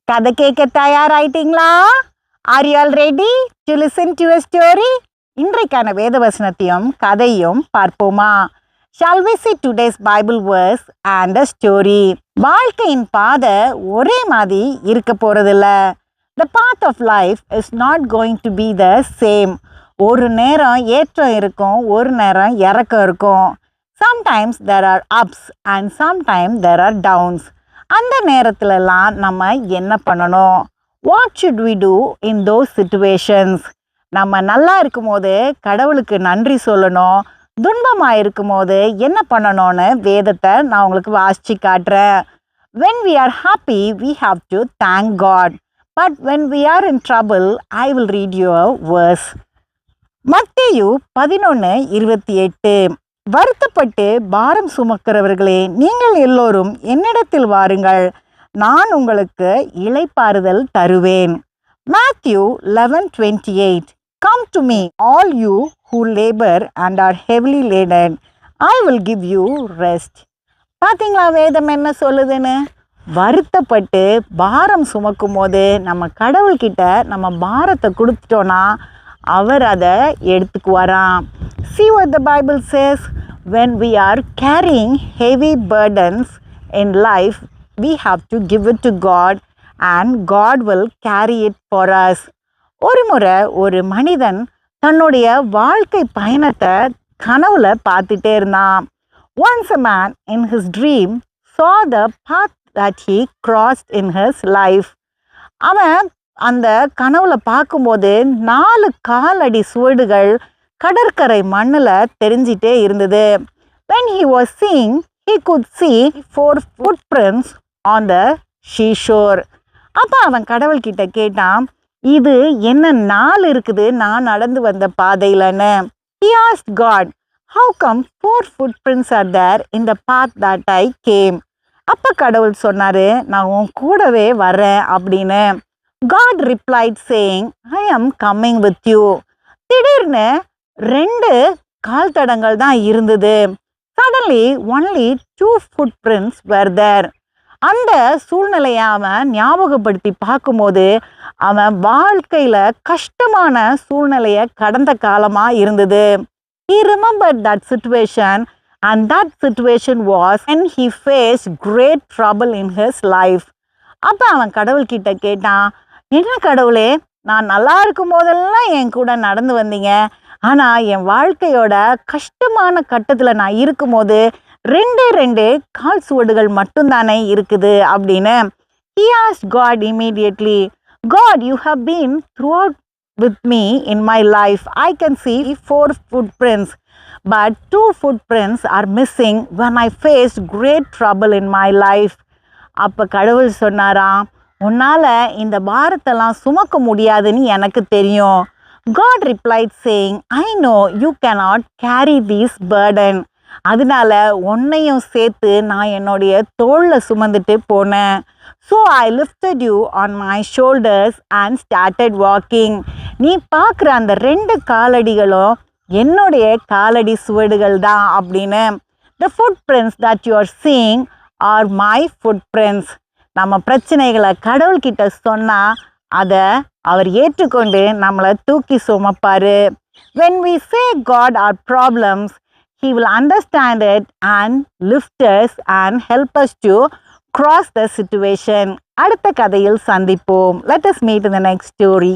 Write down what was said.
கதை கேட்க தயாராயிட்டீங்களா? Are you all ready to listen to a story? இன்றைக்கான வேத வசனத்தையும் கதையும் பார்ப்போமா? Shall we see today's Bible verse and a story? வாழ்க்கையின் பாதை ஒரே மாதிரி இருக்க போறதில்ல. The path of life is not going to be the same. ஒரு நேரம் ஏற்றம் இருக்கும், ஒரு நேரம் இறக்கம் இருக்கும். Sometimes there are ups and sometimes there are downs. அந்த நேரத்துலலாம் நம்ம என்ன பண்ணணும்? What should we do in those situations? நம்ம நல்லா இருக்கும்போது கடவுளுக்கு நன்றி சொல்லணும். துன்பமாக இருக்கும்போது என்ன பண்ணணும்னு வேதத்தை நான் உங்களுக்கு வாசித்து காட்டுறேன். When we are happy, we have to thank God. But when we are in trouble, I will read you a verse. மத்தேயு 11:28. வருத்தப்பட்டு பாரம் சுமக்கிறவர்களே, நீங்கள் எல்லோரும் என்னிடத்தில் வாருங்கள், நான் உங்களுக்கு இளைப்பாறுதல் தருவேன். Matthew 11:28. Come to me, all you who labor and are heavily laden. I will give you rest. பார்த்தீங்களா வேதம் என்ன சொல்லுதுன்னு? வருத்தப்பட்டு பாரம் சுமக்கும் போது நம்ம கடவுள்கிட்ட நம்ம பாரத்தை கொடுத்துட்டோன்னா அவர் அதை எடுத்துக்குவாராம். See what the Bible says. When we are carrying heavy burdens in life, we have to give it to God and God will carry it for us. ஒரு முறை ஒரு மனிதன் தன்னுடைய வாழ்க்கை பயணத்தை கனவுல பார்த்துட்டே இருந்தான். Once a man in his dream saw the path that he crossed in his life. அவன் அந்த கனவுல பார்க்கும்போது 4 காலடி சுவடுகள் கடற்கரை மண்ணில் தெரிஞ்சிட்டே இருந்தது. When he was seeing, he could see 4 footprints on the seashore. அப்போ அவன் கடவுள்கிட்ட கேட்டான், இது என்ன 4 இருக்குது நான் நடந்து வந்த பாதையிலன்னு. He asked God, how come 4 footprints are there in the path that I came? அப்போ கடவுள் சொன்னாரு, நான் உன் கூடவே வரேன் அப்படின்னு. God replied saying, I am coming with you. திடீர்னு 2 கால் தடங்கள் தான் இருந்தது. Suddenly only 2 footprints were there. அந்த சூழ்நிலையை அவன் ஞாபகப்படுத்தி பார்க்கும்போது அவன் வாழ்க்கையில் கஷ்டமான சூழ்நிலையை கடந்த காலமாக இருந்தது. He remembered that situation and that situation was when he faced great trouble in his life. அப்போ அவன் கடவுள்கிட்ட கேட்டான், என்ன கடவுளே, நான் நல்லா இருக்கும் போதெல்லாம் என் கூட நடந்து வந்தீங்க, ஆனால் என் வாழ்க்கையோட கஷ்டமான கட்டத்தில் நான் இருக்கும்போது 2 கால் சுவடுகள் மட்டும்தானே இருக்குது அப்படின்னு. He asked God immediately, God, you have been throughout with me in my life. I can see 4 footprints, but 2 footprints are missing when I faced great trouble in my life. அப்போ கடவுள் சொன்னாராம், உன்னால் இந்த பாரத்தெல்லாம் சுமக்க முடியாதுன்னு எனக்கு தெரியும். God replied saying, I know you cannot carry this burden. அதனால உன்னையும் சேர்த்து நான் என்னுடைய தோளில் சுமந்துட்டு போனேன். So I lifted you on my shoulders and started walking. நீ பார்க்குற அந்த 2 காலடிகளும் என்னுடைய காலடி சுவடுகள் தான் அப்படின்னு. The footprints that you are seeing are my footprints. நம்ம பிரச்சனைகளை கடவுள்கிட்ட சொன்னால் அதை அவர் ஏற்றுக்கொண்டு நம்மளை தூக்கி சுமப்பார். When we say God our problems, He will understand it and lift us and help us to cross the situation. அடுத்த கதையில் சந்திப்போம். Let us meet in the next story.